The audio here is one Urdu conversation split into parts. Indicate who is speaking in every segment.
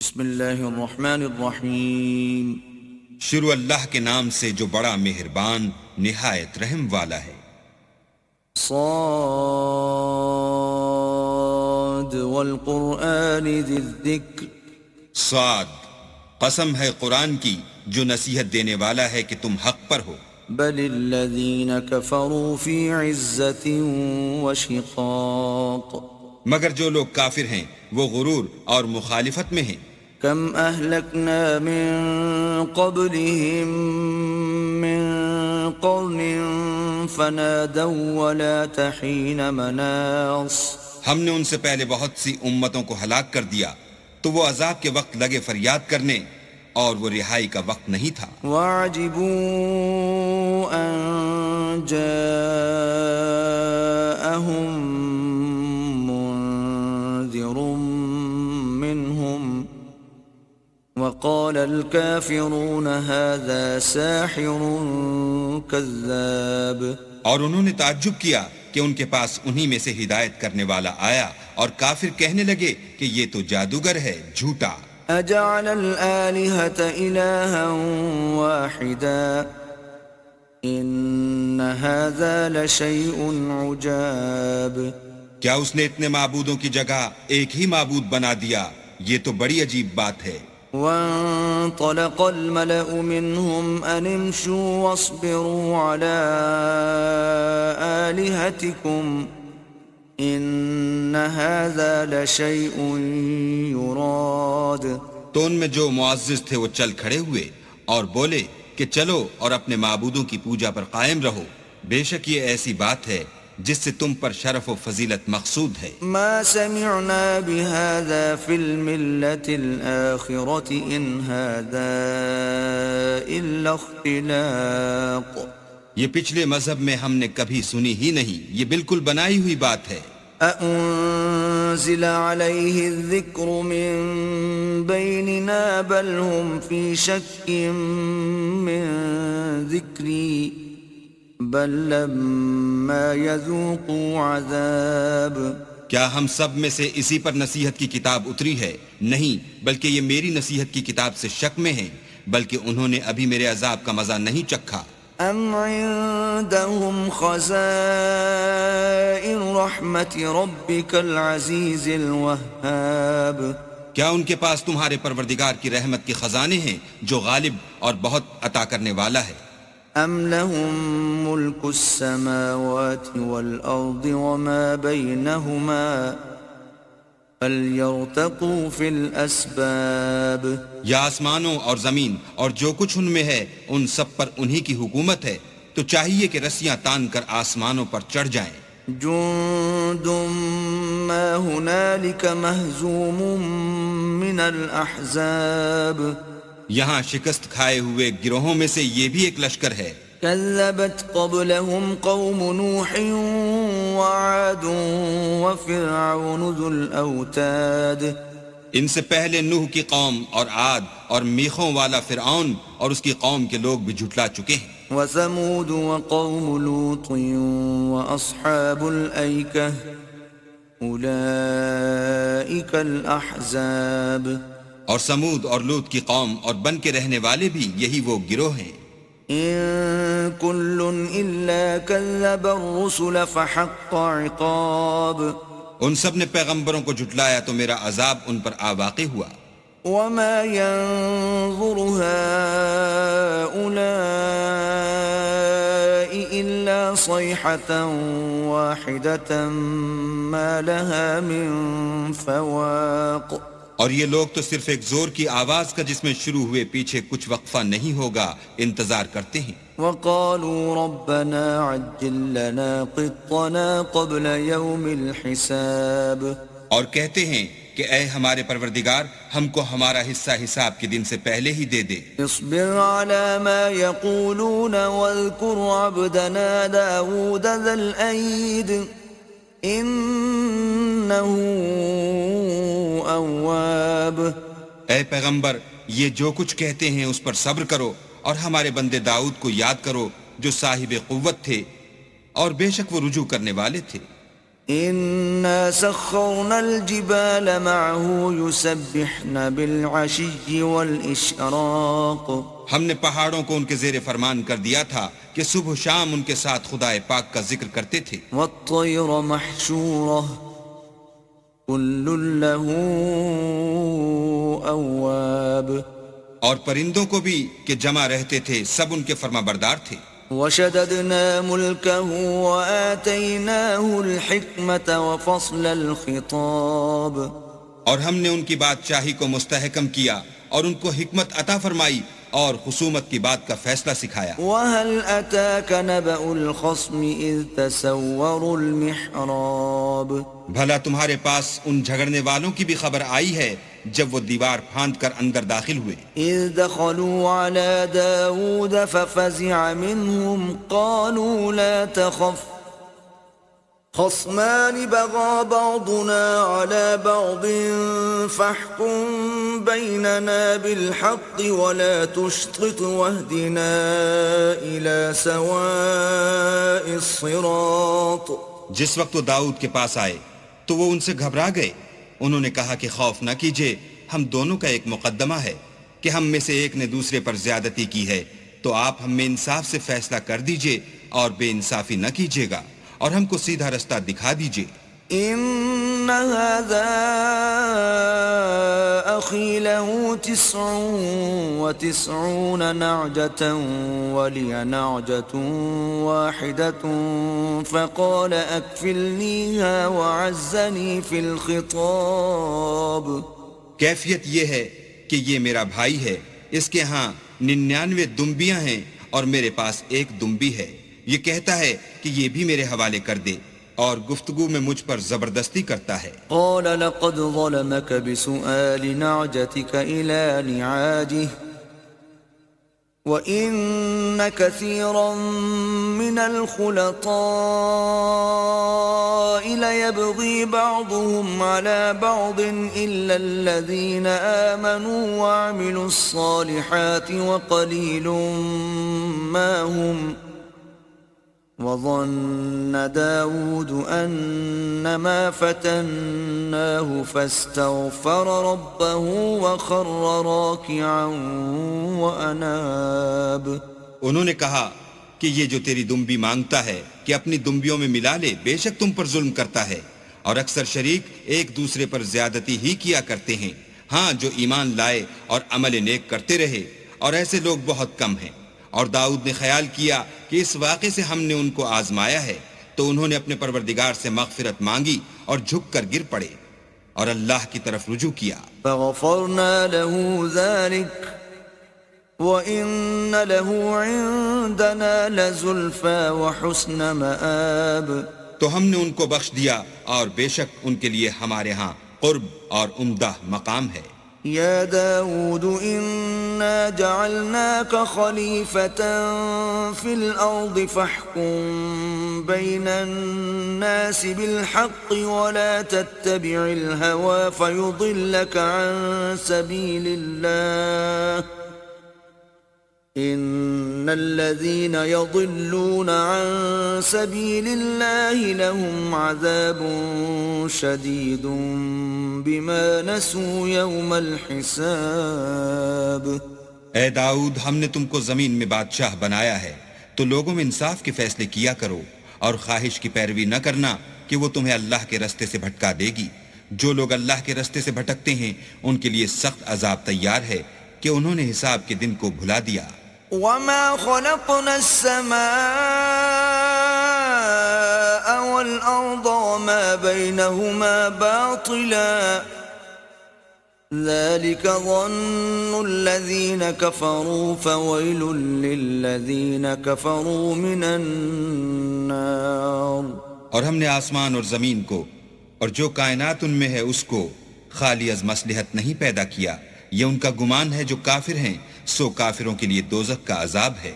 Speaker 1: بسم اللہ الرحمن الرحیم
Speaker 2: شروع اللہ کے نام سے جو بڑا مہربان نہایت رحم والا ہے۔
Speaker 1: صاد والقرآن ذی الذکر،
Speaker 2: صاد، قسم ہے قرآن کی جو نصیحت دینے والا ہے کہ تم حق پر ہو۔
Speaker 1: بل الذین کفروا فی عزت وشقاق،
Speaker 2: مگر جو لوگ کافر ہیں وہ غرور اور مخالفت میں ہیں۔
Speaker 1: کم اہلکنا من قبلہم من قرن فنادوا ولا تحین مناص،
Speaker 2: ہم نے ان سے پہلے بہت سی امتوں کو ہلاک کر دیا تو وہ عذاب کے وقت لگے فریاد کرنے اور وہ رہائی کا وقت نہیں تھا۔
Speaker 1: وَعَجِبُوا أَن جَاءَهُم مُّنذِرٌ مِّنْهُمْ وَقَالَ الْكَافِرُونَ هَذَا سَاحِرٌ كَذَّابٌ،
Speaker 2: اور انہوں نے تعجب کیا کہ ان کے پاس انہی میں سے ہدایت کرنے والا آیا اور کافر کہنے لگے کہ یہ تو جادوگر ہے، جھوٹا۔
Speaker 1: أَجَعَلَ الْآلِهَةَ إِلَٰهًا وَاحِدًا إِنَّ هَٰذَا لَشَيْءٌ عُجَابٌ،
Speaker 2: کیا اس نے اتنے معبودوں کی جگہ ایک ہی معبود بنا دیا؟ یہ تو بڑی عجیب بات ہے۔
Speaker 1: وَانطَلَقَ الْمَلَأُ مِنْهُمْ أَنِ امْشُوا وَاصْبِرُوا عَلَىٰ آلِهَتِكُمْ إِنَّ هَٰذَا لَشَيْءٌ يُرَادُ،
Speaker 2: تو ان میں جو معزز تھے وہ چل کھڑے ہوئے اور بولے کہ چلو اور اپنے معبودوں کی پوجا پر قائم رہو، بے شک یہ ایسی بات ہے جس سے تم پر شرف و فضیلت مقصود ہے۔
Speaker 1: ما سمعنا بهذا في الملة الآخرة إن هذا إلا اختلاق،
Speaker 2: یہ پچھلے مذہب میں ہم نے کبھی سنی ہی نہیں، یہ بالکل بنائی ہوئی بات ہے۔
Speaker 1: أأنزل عليه الذكر من بيننا بل هم في شك من ذكري بل لما يذوقوا عذاب،
Speaker 2: کیا ہم سب میں سے اسی پر نصیحت کی کتاب اتری ہے؟ نہیں، بلکہ یہ میری نصیحت کی کتاب سے شک میں ہیں، بلکہ انہوں نے ابھی میرے عذاب کا مزہ نہیں چکھا۔
Speaker 1: ام عندهم خزائن رحمت ربك العزیز الوهاب،
Speaker 2: کیا ان کے پاس تمہارے پروردگار کی رحمت کے خزانے ہیں جو غالب اور بہت عطا کرنے والا ہے؟
Speaker 1: ام لهم ملک السماوات والارض وما بینهما فلیرتقوا فی الاسباب،
Speaker 2: یا آسمانوں اور زمین اور جو کچھ ان میں ہے ان سب پر انہی کی حکومت ہے، تو چاہیے کہ رسیاں تان کر آسمانوں پر چڑھ جائیں۔
Speaker 1: جند ما هنالك مهزوم من الاحزاب،
Speaker 2: یہاں شکست کھائے ہوئے گروہوں میں سے یہ بھی ایک لشکر ہے۔
Speaker 1: كذبت قبلهم قوم نوح وعاد وفرعون ذو الأوتاد،
Speaker 2: ان سے پہلے نوح کی قوم اور عاد اور میخوں والا فرعون اور اس کی قوم کے لوگ بھی جھٹلا چکے ہیں۔
Speaker 1: وثمود وقوم لوط وأصحاب الأيكة أولئك الأحزاب،
Speaker 2: اور سمود اور لوط کی قوم اور بن کے رہنے والے بھی یہی وہ گروہ ہیں۔
Speaker 1: إن كل إلا كذب الرسل فحق عقاب،
Speaker 2: ان سب نے پیغمبروں کو جھٹلایا تو میرا عذاب ان پر آ واقع ہوا۔
Speaker 1: وما ينظر هؤلاء إلا صيحة واحدة ما لها من فواق،
Speaker 2: اور یہ لوگ تو صرف ایک زور کی آواز کا جس میں شروع ہوئے پیچھے کچھ وقفہ نہیں ہوگا انتظار کرتے ہیں۔
Speaker 1: وقالوا ربنا عجل لنا قطنا قبل يوم الحساب،
Speaker 2: اور کہتے ہیں کہ اے ہمارے پروردگار ہم کو ہمارا حصہ حساب کے دن سے پہلے ہی دے دے۔
Speaker 1: اصبر على ما يقولون واذكر عبدنا داود ذا الأيد إنه اواب،
Speaker 2: اے پیغمبر یہ جو کچھ کہتے ہیں اس پر صبر کرو اور ہمارے بندے داؤد کو یاد کرو جو صاحب قوت تھے اور بے شک وہ رجوع کرنے والے تھے۔
Speaker 1: ان إنا سخرنا الجبال معه يسبحن بالعشي والإشراق
Speaker 2: ہم نے پہاڑوں کو ان کے زیر فرمان کر دیا تھا کہ صبح و شام ان کے ساتھ خدائے پاک کا ذکر کرتے تھے.
Speaker 1: والطير محشورة كل له أواب
Speaker 2: اور پرندوں کو بھی کہ جمع رہتے تھے، سب ان کے فرما بردار تھے.
Speaker 1: وشددنا ملكه وآتيناه الحكمة وفصل الخطاب
Speaker 2: اور ہم نے ان کی بادشاہی کو مستحکم کیا اور ان کو حکمت عطا فرمائی اور خصومت کی بات کا فیصلہ سکھایا.
Speaker 1: وهل أتاك نبأ الخصم إذ تسوروا المحراب
Speaker 2: بھلا تمہارے پاس ان جھگڑنے والوں کی بھی خبر آئی ہے جب وہ دیوار پھاند کر اندر داخل ہوئے.
Speaker 1: إذ دخلوا على داود ففزع منهم قالوا لا تخف خصمان بغى بعضنا على بعض فاحكم بيننا بالحق ولا تشطط واهدنا إلى سواء الصراط.
Speaker 2: جس وقت وہ داؤد کے پاس آئے تو وہ ان سے گھبرا گئے. انہوں نے کہا کہ خوف نہ کیجیے، ہم دونوں کا ایک مقدمہ ہے کہ ہم میں سے ایک نے دوسرے پر زیادتی کی ہے، تو آپ ہم میں انصاف سے فیصلہ کر دیجئے اور بے انصافی نہ کیجیے گا اور ہم کو سیدھا رستہ دکھا دیجئے.
Speaker 1: إن هذا أخي له 99 نعجة ولي نعجة واحدة فقال أكفلنيها وعزني في الخطاب.
Speaker 2: کیفیت یہ ہے کہ یہ میرا بھائی ہے، اس کے ہاں 99 دمبیاں ہیں اور میرے پاس ایک دمبی ہے. یہ کہتا ہے کہ یہ بھی میرے حوالے کر دے اور گفتگو میں مجھ پر زبردستی کرتا ہے.
Speaker 1: قال لقد ظلمك بسؤال نعجتك إلى نعاجه وإن كثيرا من الخلطاء ليبغي بعضهم على بعض إلا الذين آمنوا وعملوا الصالحات وقليل ما هم. وظن داود أنما فتناه فاستغفر ربه وخر راكعا وأناب.
Speaker 2: انہوں نے کہا کہ یہ جو تیری دمبی مانگتا ہے کہ اپنی دمبیوں میں ملا لے، بے شک تم پر ظلم کرتا ہے اور اکثر شریک ایک دوسرے پر زیادتی ہی کیا کرتے ہیں. ہاں، جو ایمان لائے اور عمل نیک کرتے رہے، اور ایسے لوگ بہت کم ہیں. اور داؤد نے خیال کیا کہ اس واقعے سے ہم نے ان کو آزمایا ہے، تو انہوں نے اپنے پروردگار سے مغفرت مانگی اور جھک کر گر پڑے اور اللہ کی طرف رجوع کیا.
Speaker 1: فغفرنا له ذلك وإن له عندنا لزلفى وحسن مآب.
Speaker 2: تو ہم نے ان کو بخش دیا اور بے شک ان کے لیے ہمارے ہاں قرب اور عمدہ مقام ہے.
Speaker 1: يا داود إنا جعلناك خليفة في الأرض فاحكم بين الناس بالحق ولا تتبع الهوى فيضلك عن سبيل الله إن الذين يضلون عن سبيل الله لهم عذاب شديد بما نسوا يوم الحساب.
Speaker 2: اے داؤد، ہم نے تم کو زمین میں بادشاہ بنایا ہے، تو لوگوں میں انصاف کے فیصلے کیا کرو اور خواہش کی پیروی نہ کرنا کہ وہ تمہیں اللہ کے رستے سے بھٹکا دے گی. جو لوگ اللہ کے رستے سے بھٹکتے ہیں ان کے لیے سخت عذاب تیار ہے کہ انہوں نے حساب کے دن کو بھلا دیا.
Speaker 1: وما خلقنا السماء والأرض وما بينهما باطلا ذلك ظن الذين كفروا فويل للذين كفروا من النار.
Speaker 2: اور ہم نے آسمان اور زمین کو اور جو کائنات ان میں ہے اس کو خالی از مصلحت نہیں پیدا کیا. یہ ان کا گمان ہے جو کافر ہیں، سو کافروں کے لیے دوزخ کا عذاب ہے.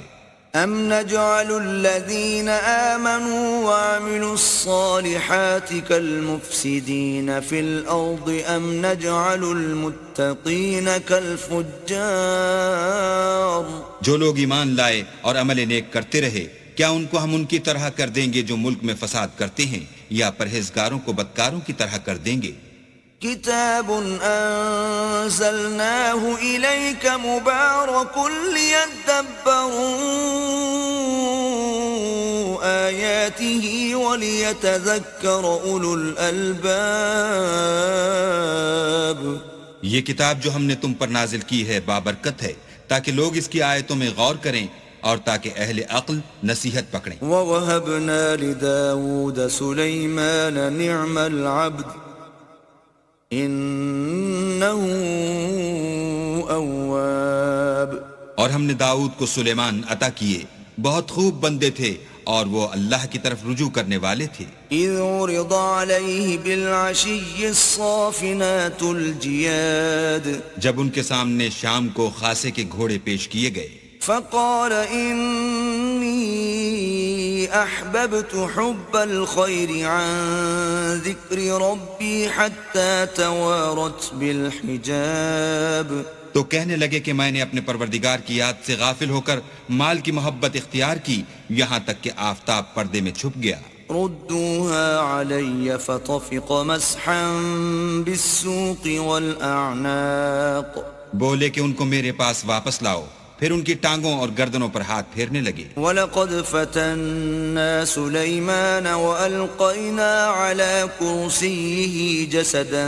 Speaker 1: ام نجعل الذين آمنوا وعملوا الصالحات كالمفسدين في الأرض ام نجعل المتقين كالفجار.
Speaker 2: جو لوگ ایمان لائے اور عمل نیک کرتے رہے، کیا ان کو ہم ان کی طرح کر دیں گے جو ملک میں فساد کرتے ہیں، یا پرہیزگاروں کو بدکاروں کی طرح کر دیں گے.
Speaker 1: كتاب أنزلناه إليك مبارك ليدبروا آياته وليتذكر أولو الألباب.
Speaker 2: یہ کتاب جو ہم نے تم پر نازل کی ہے بابرکت ہے تاکہ لوگ اس کی آیتوں میں غور کریں اور تاکہ اہل عقل نصیحت پکڑیں.
Speaker 1: ووهبنا لداود سليمان نعم العبد إنه أواب.
Speaker 2: اور ہم نے داؤد کو سلیمان عطا کیے، بہت خوب بندے تھے اور وہ اللہ کی طرف رجوع کرنے والے تھے.
Speaker 1: إذ عرض عليه بالعشي الصافنات الجياد
Speaker 2: جب ان کے سامنے شام کو خاصے کے گھوڑے پیش کیے گئے،
Speaker 1: فقال إني أحببت حب الخير عن ذكر ربي حتى توارت بالحجاب.
Speaker 2: تو کہنے لگے کہ میں نے اپنے پروردگار کی یاد سے غافل ہو کر مال کی محبت اختیار کی یہاں تک کہ آفتاب پردے میں چھپ گیا.
Speaker 1: ردوها علي فطفق مسحا بالسوق والأعناق.
Speaker 2: بولے کہ ان کو میرے پاس واپس لاؤ، پھر ان کی ٹانگوں اور گردنوں پر ہاتھ پھیرنے لگے.
Speaker 1: وَلَقَدْ فَتَنَّا سُلَيْمَانَ وَأَلْقَيْنَا عَلَى كُرْسِيِّهِ جَسَدًا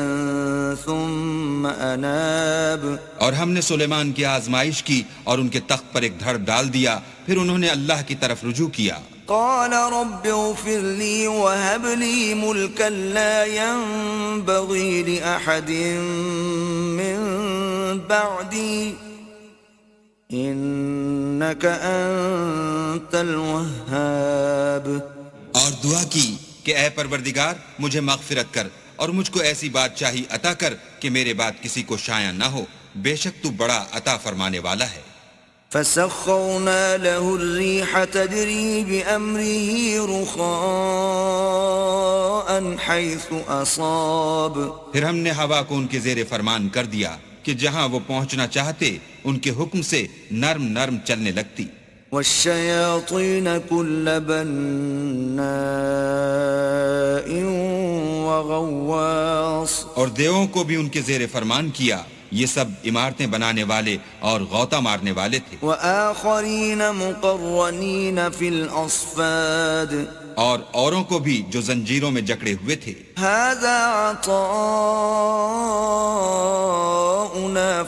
Speaker 1: ثُمَّ أَنَابَ.
Speaker 2: اور ہم نے سلیمان کی آزمائش کی اور ان کے تخت پر ایک دھڑ ڈال دیا، پھر انہوں نے اللہ کی طرف رجوع کیا.
Speaker 1: قال رب اغفر لي وهب لي ملكا لا ينبغي لأحد من بعدي إنك أنت الوهاب.
Speaker 2: اور دعا کی کہ اے پروردگار مجھے مغفرت کر اور مجھ کو ایسی بادشاہی عطا کر کہ میرے بعد کسی کو شایع نہ ہو، بے شک تو بڑا عطا فرمانے والا ہے.
Speaker 1: فسخرنا له الريح تجري بأمره رخاء حيث أصاب.
Speaker 2: پھر ہم نے ہوا کو ان کے زیر فرمان کر دیا کہ جہاں وہ پہنچنا چاہتے ان کے حکم سے نرم نرم چلنے لگتی.
Speaker 1: والشياطين كل بناء وغواص.
Speaker 2: اور دیووں کو بھی ان کے زیر فرمان کیا، یہ سب عمارتیں بنانے والے اور غوطہ مارنے والے تھے.
Speaker 1: وآخرين مقرنين في الأصفاد.
Speaker 2: اور اوروں کو بھی جو زنجیروں میں جکڑے ہوئے تھے.
Speaker 1: هذا عطاؤنا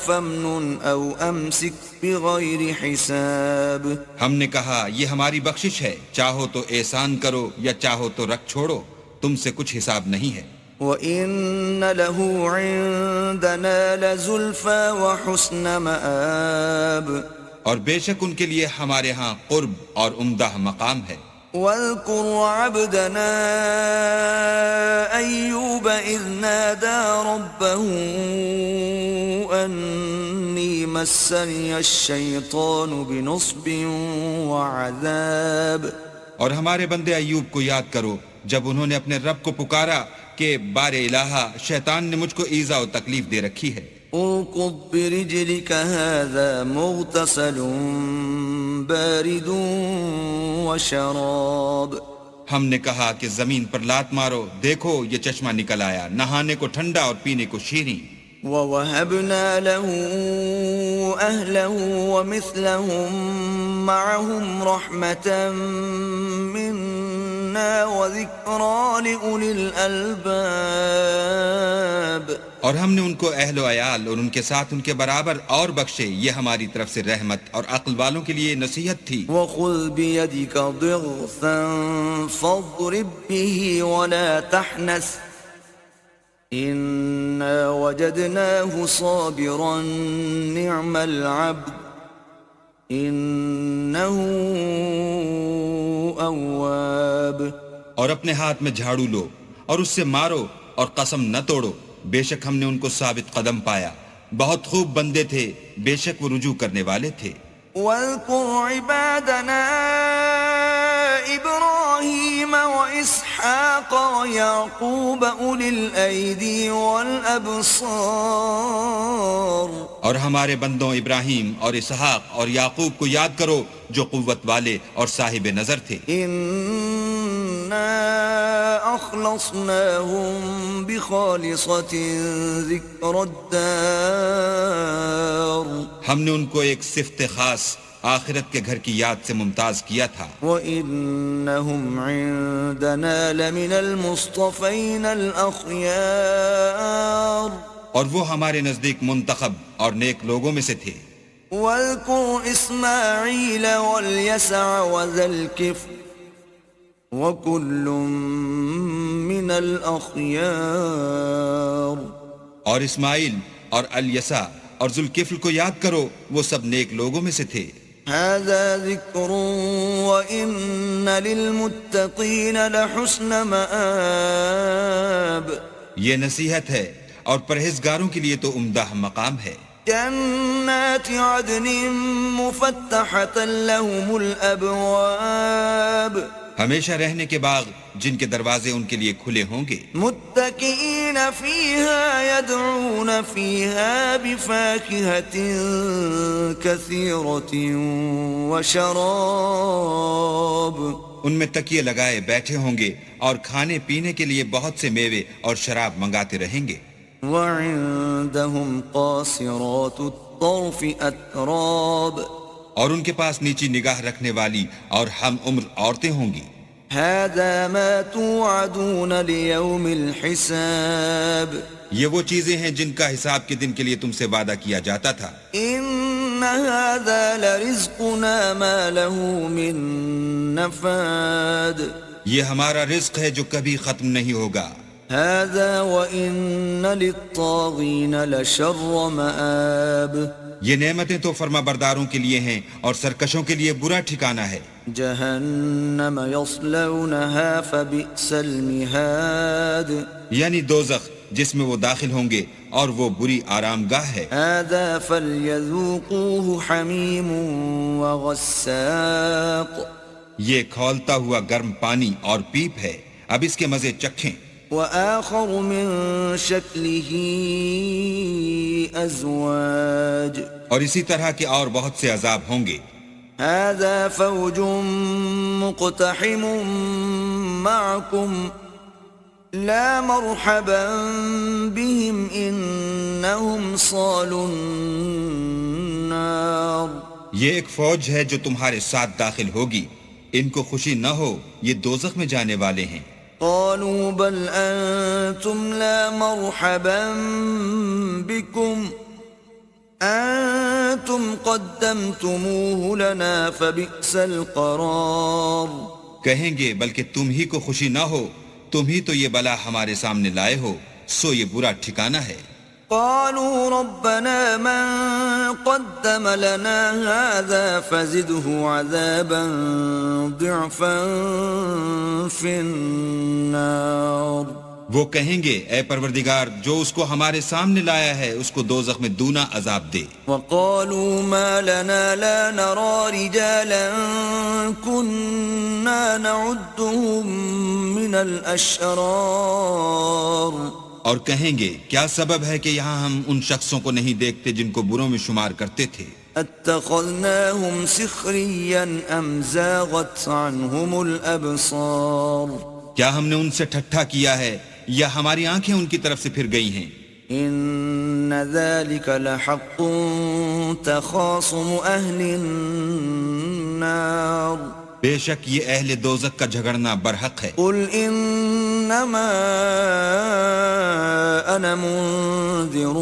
Speaker 1: فامنن أو أمسك بغير حساب.
Speaker 2: ہم نے کہا یہ ہماری بخشش ہے، چاہو تو احسان کرو یا چاہو تو رکھ چھوڑو، تم سے کچھ حساب نہیں ہے.
Speaker 1: وَإِنَّ لَهُ عِندَنَا لَزُلْفَى وَحُسْنَ مَآبٍ.
Speaker 2: اور بے شک ان کے لیے ہمارے ہاں قرب اور عمدہ مقام ہے.
Speaker 1: وَاذْكُرْ عَبْدَنَا أَيُّوبَ إِذْ نَادَى رَبَّهُ أَنِّي مَسَّنِيَ الشَّيْطَانُ بِنُصْبٍ وَعَذَابٍ.
Speaker 2: اور ہمارے بندے ایوب کو یاد کرو جب انہوں نے اپنے رب کو پکارا کہ بار الہا شیطان نے مجھ کو ایذا و تکلیف دے رکھی ہے.
Speaker 1: اركض برجلك هذا مغتسل بارد وشراب.
Speaker 2: ہم نے کہا کہ زمین پر لات مارو، دیکھو یہ چشمہ نکل آیا، نہانے کو ٹھنڈا اور پینے کو شیریں.
Speaker 1: وَوَهَبْنَا لَهُ أَهْلَهُ وَمِثْلَهُمْ مَعَهُمْ رَحْمَةً مِنَّا وَذِكْرَى لِأُولِي الْأَلْبَابِ.
Speaker 2: اور ہم نے ان کو اہل و عیال اور ان کے ساتھ ان کے برابر اور بخشے، یہ ہماری طرف سے رحمت اور عقل والوں کے لیے نصیحت تھی.
Speaker 1: وَخُذْ بِيَدِكَ ضِغْثًا فَاضْرِبْ بِهِ وَلَا تَحْنَثْ إِنَّا وَجَدْنَاهُ صَابِرًا نِعْمَ الْعَبْدُ إِنَّهُ أَوَّابٌ.
Speaker 2: اور اپنے ہاتھ میں جھاڑو لو اور اس سے مارو اور قسم نہ توڑو، بے شک ہم نے ان کو ثابت قدم پایا، بہت خوب بندے تھے، بے شک وہ رجوع کرنے والے تھے.
Speaker 1: واذكر عبادنا إبراهيم وإسحاق ويعقوب أولي الأيدي والأبصار.
Speaker 2: اور ہمارے بندوں ابراہیم اور اسحاق اور یعقوب کو یاد کرو جو قوت والے اور صاحب نظر تھے.
Speaker 1: إنا أخلصناهم بخالصة ذكر الدار
Speaker 2: ہم نے ان کو ایک صفت خاص آخرت کے گھر کی یاد سے ممتاز کیا تھا.
Speaker 1: وَإِنَّهُمْ عِندَنَا لَمِنَ الْمُصْطَفَيْنَ الْأَخْيَارِ
Speaker 2: اور وہ ہمارے نزدیک منتخب اور نیک لوگوں میں سے تھے.
Speaker 1: وَاذْكُرْ إِسْمَاعِيلَ وَالْيَسَعَ وَذَا الْكِفْلِ وَكُلٌّ مِّنَ الْأَخْيَارِ
Speaker 2: اور اسماعیل اور الیسع اور ذوالکفل کو یاد کرو، وہ سب نیک لوگوں میں سے تھے.
Speaker 1: هذا ذكر وإن للمتقين لحسن مآب
Speaker 2: یہ نصیحت ہے اور پرہیزگاروں کے لیے تو عمدہ مقام ہے.
Speaker 1: جنات عدن مفتحة لهم الأبواب
Speaker 2: ہمیشہ رہنے کے باغ جن کے دروازے ان کے لیے کھلے ہوں گے.
Speaker 1: متكئين فيها يدعون فيها بفاكهة كثيرة وشراب
Speaker 2: ان میں تکیے لگائے بیٹھے ہوں گے اور کھانے پینے کے لیے بہت سے میوے اور شراب منگاتے رہیں گے.
Speaker 1: وعندهم قاصرات الطرف أتراب
Speaker 2: اور ان کے پاس نیچی نگاہ رکھنے والی اور ہم عمر عورتیں ہوں گی.
Speaker 1: هذا ما توعدون ليوم الحساب
Speaker 2: یہ وہ چیزیں ہیں جن کا حساب کے دن کے لیے تم سے وعدہ کیا جاتا تھا.
Speaker 1: إن هذا لرزقنا ما له من نفاد
Speaker 2: یہ ہمارا رزق ہے جو کبھی ختم نہیں ہوگا.
Speaker 1: هذا وإن للطاغين لشر مآب
Speaker 2: یہ نعمتیں تو فرما برداروں کے لیے ہیں اور سرکشوں کے لیے برا ٹھکانہ ہے.
Speaker 1: جہنم یصلونها فبئس المہاد
Speaker 2: یعنی دوزخ جس میں وہ داخل ہوں گے اور وہ بری آرام گاہ ہے.
Speaker 1: هذا فليذوقوه حمیم وغساق
Speaker 2: یہ کھولتا ہوا گرم پانی اور پیپ ہے، اب اس کے مزے چکھیں.
Speaker 1: وآخر من شکلہ ازواج
Speaker 2: اور اسی طرح کے اور بہت سے عذاب ہوں گے.
Speaker 1: هذا فوج مقتحم معكم لا مرحبا بهم انهم صالوا النار
Speaker 2: یہ ایک فوج ہے جو تمہارے ساتھ داخل ہوگی، ان کو خوشی نہ ہو، یہ دوزخ میں جانے والے ہیں.
Speaker 1: قالوا بل انتم لا مرحبا بكم انتم قدمتموه لنا فبئس القرار
Speaker 2: کہیں گے بلکہ تم ہی کو خوشی نہ ہو، تم ہی تو یہ بلا ہمارے سامنے لائے ہو، سو یہ برا ٹھکانہ ہے.
Speaker 1: قالوا ربنا من قدم لنا هذا فزده عذابا ضعفا في النار
Speaker 2: وہ کہیں گے اے پروردگار جو اس کو ہمارے سامنے لایا ہے اس کو دوزخ میں دونا عذاب دے.
Speaker 1: وقالوا ما لنا لا نرى رجالا كنا نعدهم من الأشرار
Speaker 2: اور کہیں گے کیا سبب ہے کہ یہاں ہم ان شخصوں کو نہیں دیکھتے جن کو بروں میں شمار کرتے تھے.
Speaker 1: اتخذناهم سخريا ام زاغت عنهم الابصار
Speaker 2: کیا ہم نے ان سے ٹھٹھا کیا ہے یا ہماری آنکھیں ان کی طرف سے پھر گئی ہیں.
Speaker 1: ان ذلك لحق تخاصم اهل النار
Speaker 2: بے شک یہ اہل دوزخ کا جھگڑنا برحق ہے.
Speaker 1: قل انما انا منذر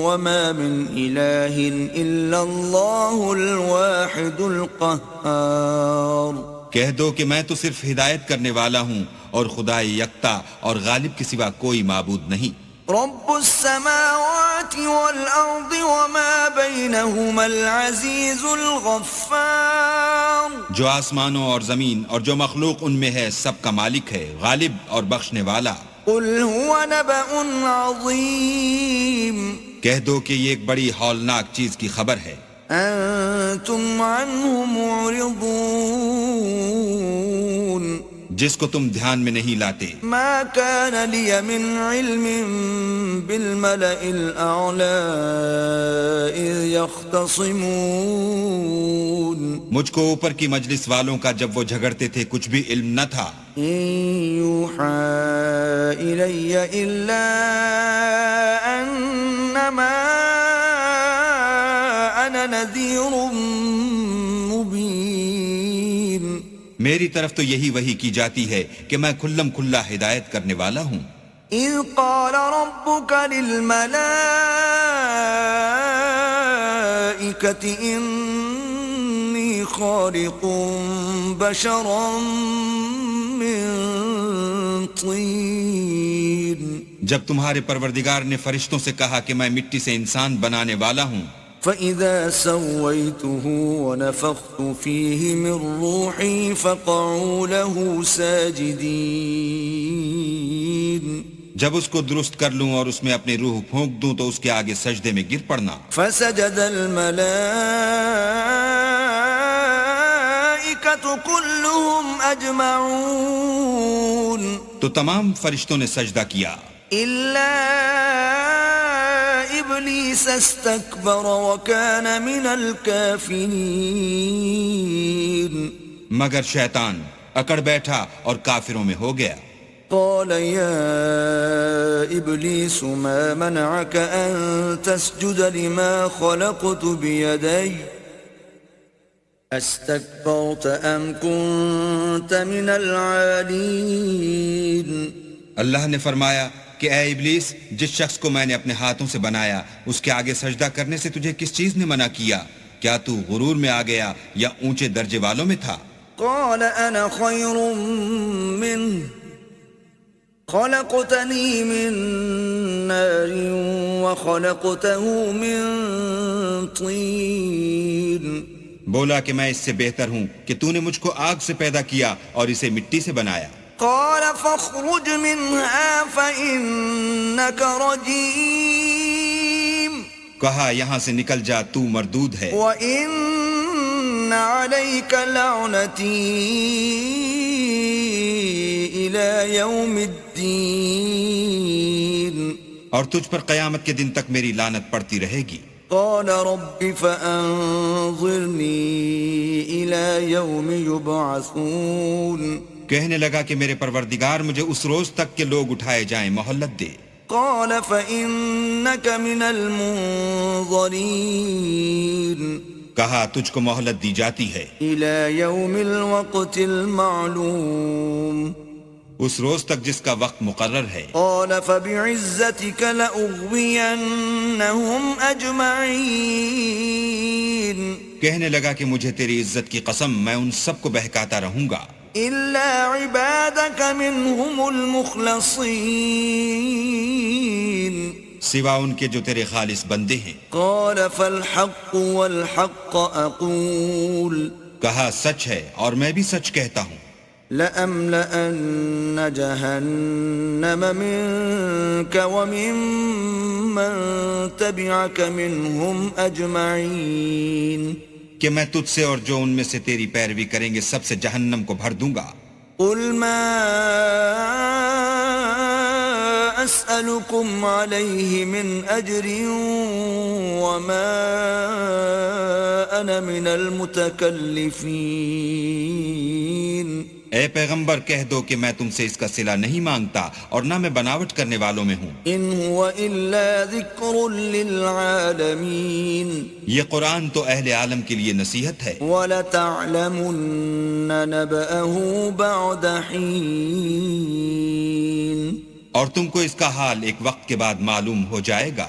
Speaker 1: وما من اله الا الله الواحد القهار
Speaker 2: کہہ دو کہ میں تو صرف ہدایت کرنے والا ہوں اور خدا یکتا اور غالب کے سوا کوئی معبود نہیں.
Speaker 1: رب السماوات والارض وما بينهما العزيز الغفار
Speaker 2: جو آسمانوں اور زمین اور جو مخلوق ان میں ہے سب کا مالک ہے، غالب اور بخشنے والا.
Speaker 1: قل هو نبأ عظيم
Speaker 2: کہہ دو کہ یہ ایک بڑی ہولناک چیز کی خبر ہے.
Speaker 1: انتم عنه معرضون
Speaker 2: جس کو تم دھیان میں نہیں لاتے.
Speaker 1: ما كان لي من علم بالملأ الأعلى إذ يختصمون
Speaker 2: مجھ کو اوپر کی مجلس والوں کا جب وہ جھگڑتے تھے کچھ بھی علم نہ تھا.
Speaker 1: إن يوحى إلي إلا أنما أنا نذير مبين.
Speaker 2: میری طرف تو یہی وحی کی جاتی ہے کہ میں کھلم کھلا ہدایت کرنے والا ہوں.
Speaker 1: إذ قال ربك للملائكة إني خالق بشرا من طين.
Speaker 2: جب تمہارے پروردگار نے فرشتوں سے کہا کہ میں مٹی سے انسان بنانے والا ہوں،
Speaker 1: فَإِذَا سَوَّيْتُهُ وَنَفَخْتُ فِيهِ مِنْ رُوحِي فَقَعُوا لَهُ سَاجِدِينَ.
Speaker 2: جب اس کو درست کر لوں اور اس میں اپنی روح پھونک دوں تو اس کے آگے سجدے میں گر پڑنا.
Speaker 1: فَسَجَدَ الْمَلَائِكَةُ كُلُّهُمْ أَجْمَعُونَ.
Speaker 2: تو تمام فرشتوں نے سجدہ کیا
Speaker 1: إِلَّا إِبْلِيسَ اسْتَكْبَرَ وَكَانَ مِنَ الْكَافِرِينَ.
Speaker 2: مگر شیطان اکڑ بیٹھا اور کافروں میں ہو گیا.
Speaker 1: قال يا إبليس ما منعك أن تسجد لما خلقت بيدي أستكبرت أم كنت من العالين.
Speaker 2: اللہ نے فرمایا کہ اے ابلیس، جس شخص کو میں نے اپنے ہاتھوں سے بنایا اس کے آگے سجدہ کرنے سے تجھے کس چیز نے منع کیا؟ کیا تو غرور میں آ گیا یا اونچے درجے والوں میں تھا؟
Speaker 1: قال أنا خير منه خلقتني من نار وخلقته من طين.
Speaker 2: بولا کہ میں اس سے بہتر ہوں کہ تو نے مجھ کو آگ سے پیدا کیا اور اسے مٹی سے بنایا.
Speaker 1: قال فاخرج منها فإنك رجيم.
Speaker 2: کہا یہاں سے نکل جا، تو مردود ہے.
Speaker 1: وإن عليك لعنتي إلى يوم الدين.
Speaker 2: اور تجھ پر قیامت کے دن تک میری لعنت پڑتی رہے گی.
Speaker 1: قال رب فأنظرني إلى يوم يبعثون.
Speaker 2: کہنے لگا کہ میرے پروردگار مجھے اس روز تک کہ لوگ اٹھائے جائیں مہلت دے.
Speaker 1: قال فإنك من المنظرين.
Speaker 2: کہا تجھ کو مہلت دی جاتی ہے
Speaker 1: إلى يوم الوقت المعلوم.
Speaker 2: اس روز تک جس کا وقت مقرر ہے.
Speaker 1: قال فبعزتك لأغوينهم أجمعين.
Speaker 2: کہنے لگا کہ مجھے تیری عزت کی قسم میں ان سب کو بہکاتا رہوں گا
Speaker 1: إلا عبادك منهم المخلصين.
Speaker 2: سوا ان کے جو تیرے خالص بندے ہیں.
Speaker 1: قال فالحق والحق أقول
Speaker 2: کہا سچ ہے اور میں بھی سچ کہتا ہوں.
Speaker 1: لأملأن جهنم منك وممن تبعك منهم أجمعين.
Speaker 2: کہ میں تجھ سے اور جو ان میں سے تیری پیروی کریں گے سب سے جہنم کو بھر دوں گا.
Speaker 1: قل ما أسألكم عليه من أجر وما أنا من المتكلفين.
Speaker 2: اے پیغمبر کہہ دو کہ میں تم سے اس کا صلہ نہیں مانگتا اور نہ میں بناوٹ کرنے والوں میں ہوں.
Speaker 1: إن هو إلا ذكر للعالمين.
Speaker 2: یہ قرآن تو اہل عالم کے لیے نصیحت ہے.
Speaker 1: وَلَتَعْلَمُنَّ نَبَأَهُ بَعْدَ حِينٍ.
Speaker 2: اور تم کو اس کا حال ایک وقت کے بعد معلوم ہو جائے گا.